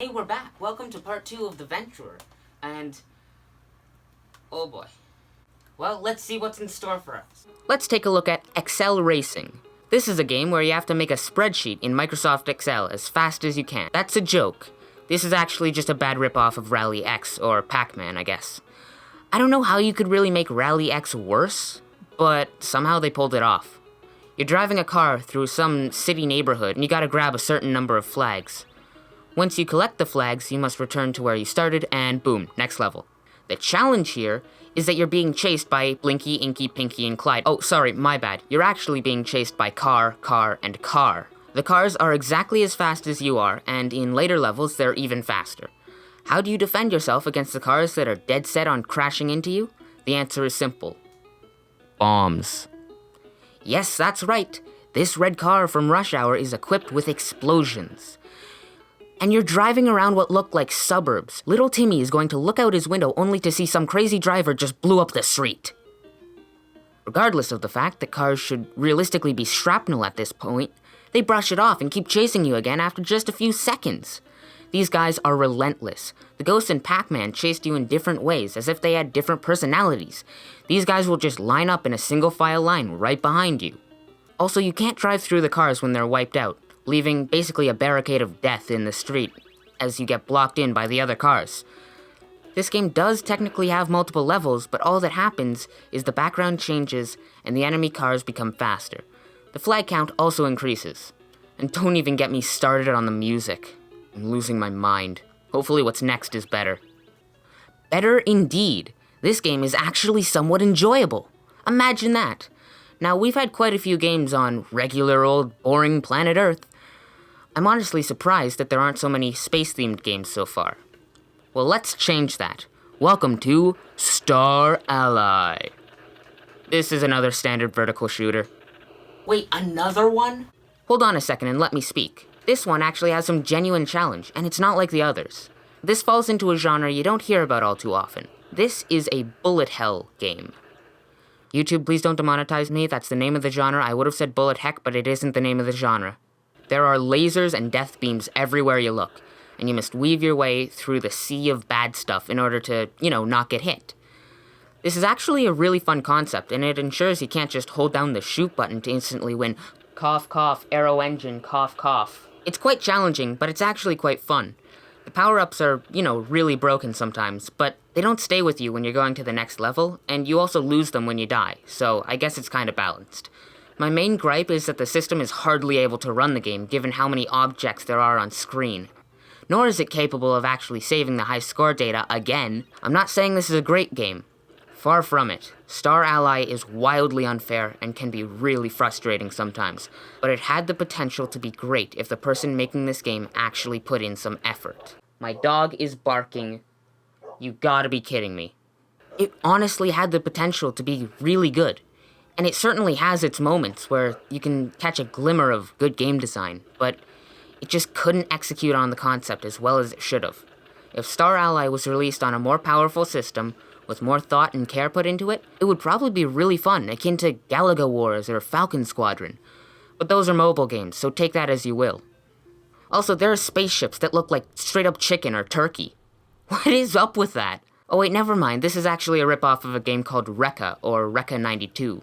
Hey, we're back. Welcome to part 2 of the Venturer. And, oh boy. Well, let's see what's in store for us. Let's take a look at Excel Racing. This is a game where you have to make a spreadsheet in Microsoft Excel as fast as you can. That's a joke. This is actually just a bad ripoff of Rally X, or Pac-Man, I guess. I don't know how you could really make Rally X worse, but somehow they pulled it off. You're driving a car through some city neighborhood, and you gotta grab a certain number of flags. Once you collect the flags, you must return to where you started, and boom, next level. The challenge here is that you're being chased by Blinky, Inky, Pinky, and Clyde. Oh, sorry, my bad. You're actually being chased by car, and car. The cars are exactly as fast as you are, and in later levels, they're even faster. How do you defend yourself against the cars that are dead set on crashing into you? The answer is simple. Bombs. Yes, that's right. This red car from Rush Hour is equipped with explosions. And you're driving around what look like suburbs. Little Timmy is going to look out his window only to see some crazy driver just blew up the street. Regardless of the fact that cars should realistically be shrapnel at this point, they brush it off and keep chasing you again after just a few seconds. These guys are relentless. The Ghost and Pac-Man chased you in different ways, as if they had different personalities. These guys will just line up in a single file line right behind you. Also, you can't drive through the cars when they're wiped out, leaving basically a barricade of death in the street as you get blocked in by the other cars. This game does technically have multiple levels, but all that happens is the background changes and the enemy cars become faster. The flag count also increases. And don't even get me started on the music. I'm losing my mind. Hopefully what's next is better. Better indeed. This game is actually somewhat enjoyable. Imagine that. Now, we've had quite a few games on regular old boring planet Earth. I'm honestly surprised that there aren't so many space-themed games so far. Well, let's change that. Welcome to Star Ally. This is another standard vertical shooter. Wait, another one? Hold on a second and let me speak. This one actually has some genuine challenge, and it's not like the others. This falls into a genre you don't hear about all too often. This is a bullet hell game. YouTube, please don't demonetize me. That's the name of the genre. I would have said bullet heck, but it isn't the name of the genre. There are lasers and death beams everywhere you look, and you must weave your way through the sea of bad stuff in order to, not get hit. This is actually a really fun concept, and it ensures you can't just hold down the shoot button to instantly win. Cough, cough, arrow engine, cough, cough. It's quite challenging, but it's actually quite fun. The power-ups are, really broken sometimes, but they don't stay with you when you're going to the next level, and you also lose them when you die, so I guess it's kind of balanced. My main gripe is that the system is hardly able to run the game given how many objects there are on screen. Nor is it capable of actually saving the high score data again. I'm not saying this is a great game. Far from it. Star Ally is wildly unfair and can be really frustrating sometimes, but it had the potential to be great if the person making this game actually put in some effort. My dog is barking. You gotta be kidding me. It honestly had the potential to be really good. And it certainly has its moments where you can catch a glimmer of good game design, but it just couldn't execute on the concept as well as it should have. If Star Ally was released on a more powerful system, with more thought and care put into it, it would probably be really fun, akin to Galaga Wars or Falcon Squadron. But those are mobile games, so take that as you will. Also, there are spaceships that look like straight-up chicken or turkey. What is up with that? Oh wait, never mind, this is actually a ripoff of a game called Rekka, or Rekka 92.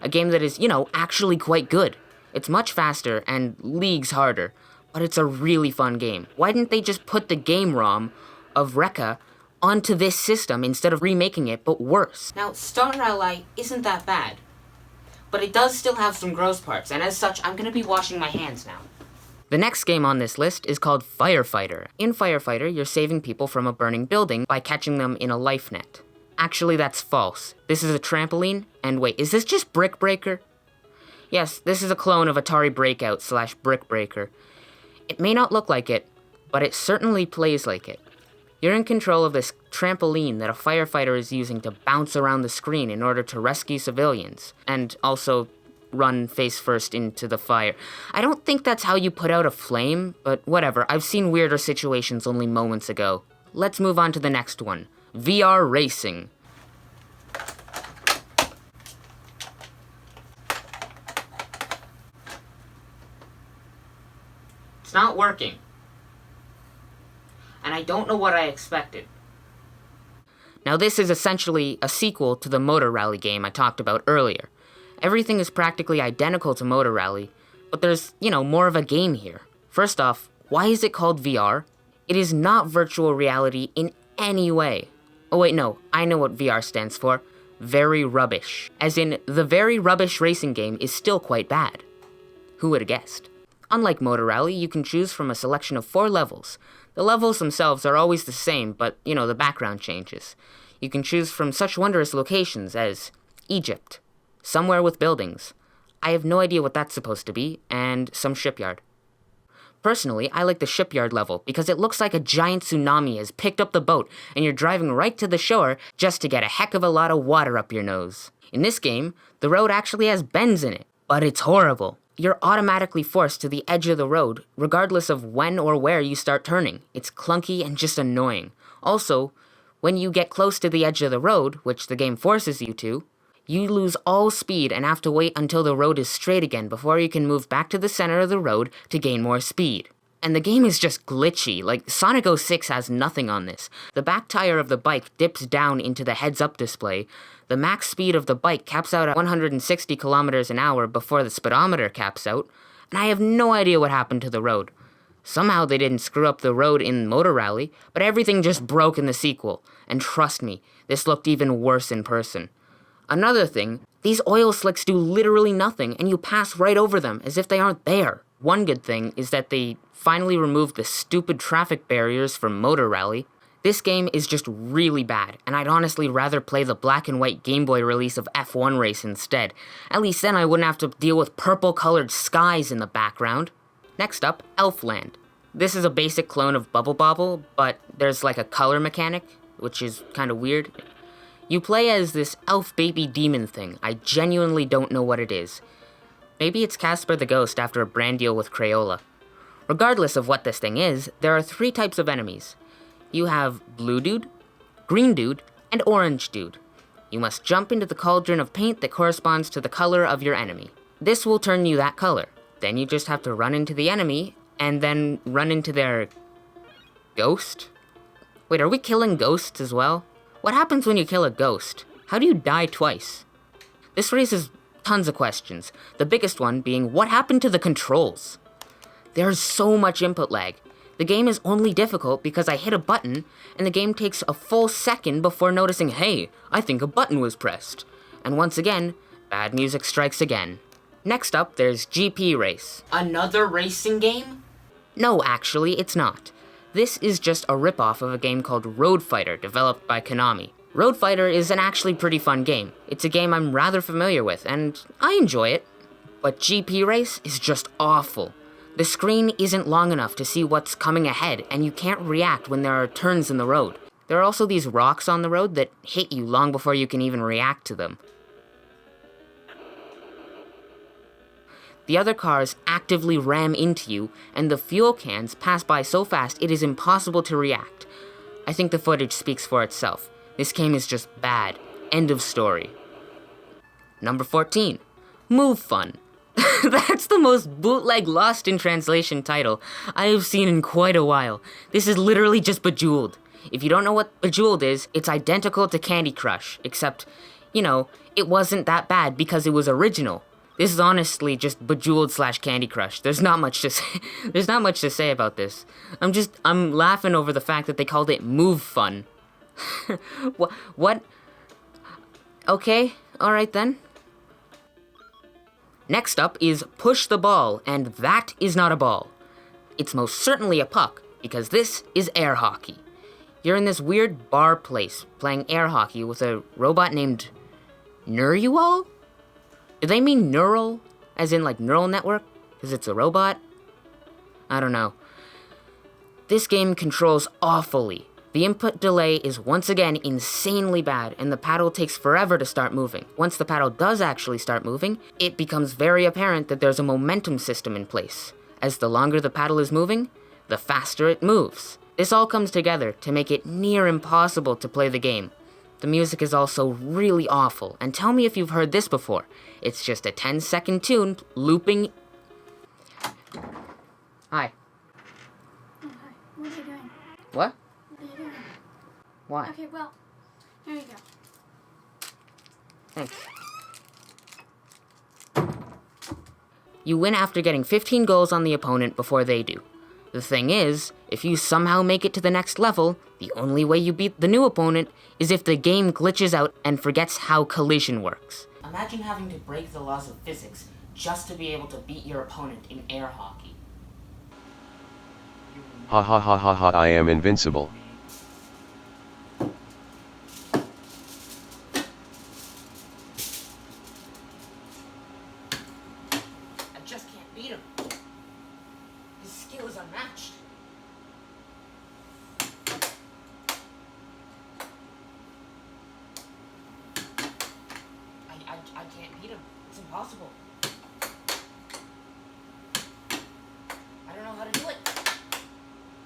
A game that is, actually quite good. It's much faster and leagues harder, but it's a really fun game. Why didn't they just put the game ROM of Rekka onto this system instead of remaking it, but worse? Now, Star Ally isn't that bad, but it does still have some gross parts, and as such, I'm gonna be washing my hands now. The next game on this list is called Firefighter. In Firefighter, you're saving people from a burning building by catching them in a life net. Actually, that's false. This is a trampoline, and wait, is this just Brick Breaker? Yes, this is a clone of Atari Breakout / Brick Breaker. It may not look like it, but it certainly plays like it. You're in control of this trampoline that a firefighter is using to bounce around the screen in order to rescue civilians, and also run face first into the fire. I don't think that's how you put out a flame, but whatever, I've seen weirder situations only moments ago. Let's move on to the next one. VR Racing. It's not working. and I don't know what I expected. Now this is essentially a sequel to the Motor Rally game I talked about earlier. Everything is practically identical to Motor Rally, but there's, more of a game here. First off, why is it called VR? It is not virtual reality in any way. Oh wait, no, I know what VR stands for. Very rubbish. As in, the very rubbish racing game is still quite bad. Who would have guessed? Unlike Motor Rally, you can choose from a selection of 4 levels. The levels themselves are always the same, but, the background changes. You can choose from such wondrous locations as Egypt, somewhere with buildings. I have no idea what that's supposed to be, and some shipyard. Personally, I like the shipyard level because it looks like a giant tsunami has picked up the boat and you're driving right to the shore just to get a heck of a lot of water up your nose. In this game, the road actually has bends in it, but it's horrible. You're automatically forced to the edge of the road, regardless of when or where you start turning. It's clunky and just annoying. Also, when you get close to the edge of the road, which the game forces you to, you lose all speed and have to wait until the road is straight again before you can move back to the center of the road to gain more speed. And the game is just glitchy, like Sonic 06 has nothing on this. The back tire of the bike dips down into the heads-up display, the max speed of the bike caps out at 160 kilometers an hour before the speedometer caps out, and I have no idea what happened to the road. Somehow they didn't screw up the road in Motor Rally, but everything just broke in the sequel, and trust me, this looked even worse in person. Another thing, these oil slicks do literally nothing, and you pass right over them as if they aren't there. One good thing is that they finally removed the stupid traffic barriers from Motor Rally. This game is just really bad, and I'd honestly rather play the black and white Game Boy release of F1 Race instead. At least then I wouldn't have to deal with purple-colored skies in the background. Next up, Elfland. This is a basic clone of Bubble Bobble, but there's like a color mechanic, which is kind of weird. You play as this elf baby demon thing. I genuinely don't know what it is. Maybe it's Casper the Ghost after a brand deal with Crayola. Regardless of what this thing is, there are 3 types of enemies. You have Blue Dude, Green Dude, and Orange Dude. You must jump into the cauldron of paint that corresponds to the color of your enemy. This will turn you that color. Then you just have to run into the enemy, and then run into their ghost? Wait, are we killing ghosts as well? What happens when you kill a ghost? How do you die twice? This raises tons of questions, the biggest one being what happened to the controls? There's so much input lag. The game is only difficult because I hit a button, and the game takes a full second before noticing, hey, I think a button was pressed. And once again, bad music strikes again. Next up, there's GP Race. Another racing game? No, actually, it's not. This is just a ripoff of a game called Road Fighter, developed by Konami. Road Fighter is an actually pretty fun game. It's a game I'm rather familiar with, and I enjoy it. But GP Race is just awful. The screen isn't long enough to see what's coming ahead, and you can't react when there are turns in the road. There are also these rocks on the road that hit you long before you can even react to them. The other cars actively ram into you, and the fuel cans pass by so fast it is impossible to react. I think the footage speaks for itself. This game is just bad. End of story. Number 14. Move Fun. That's the most bootleg Lost in Translation title I have seen in quite a while. This is literally just Bejeweled. If you don't know what Bejeweled is, it's identical to Candy Crush, except, it wasn't that bad because it was original. This is honestly just Bejeweled / Candy Crush. There's not much to say. There's not much to say about this. I'm laughing over the fact that they called it Move Fun. What? Okay, alright then. Next up is Push the Ball, and that is not a ball. It's most certainly a puck, because this is air hockey. You're in this weird bar place playing air hockey with a robot named Nurual? Do they mean neural, as in like neural network, because it's a robot? I don't know. This game controls awfully. The input delay is once again insanely bad, and the paddle takes forever to start moving. Once the paddle does actually start moving, it becomes very apparent that there's a momentum system in place. As the longer the paddle is moving, the faster it moves. This all comes together to make it near impossible to play the game. The music is also really awful, and tell me if you've heard this before. It's just a 10-second tune looping. Oh, Hi. hi. What are you doing? What? Later. Why? Okay, well, here you go. Thanks. You win after getting 15 goals on the opponent before they do. The thing is, if you somehow make it to the next level, the only way you beat the new opponent is if the game glitches out and forgets how collision works. Imagine having to break the laws of physics just to be able to beat your opponent in air hockey. Ha ha ha ha ha, I am invincible. I just can't beat him. His skill is unmatched. I can't beat him. It's impossible. I don't know how to do it.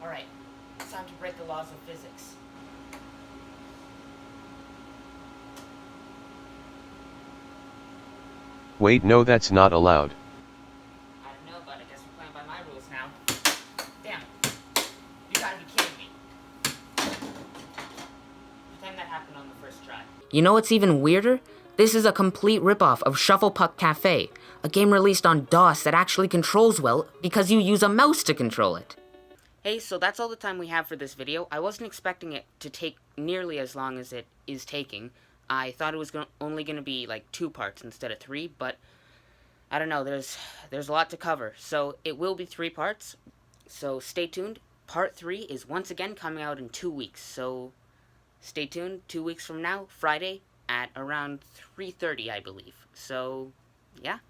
Alright, it's time to break the laws of physics. Wait, no, that's not allowed. I don't know, but I guess we're playing by my rules now. Damn. You gotta be kidding me. Pretend that happened on the first try. You know what's even weirder? This is a complete ripoff of Shuffle Puck Cafe, a game released on DOS that actually controls well because you use a mouse to control it. Hey, so that's all the time we have for this video. I wasn't expecting it to take nearly as long as it is taking. I thought it was only going to be like 2 parts instead of 3, but I don't know, there's a lot to cover. So it will be 3 parts, so stay tuned. Part 3 is once again coming out in 2 weeks, so stay tuned. 2 weeks from now, Friday, at around 3:30, I believe. So, yeah.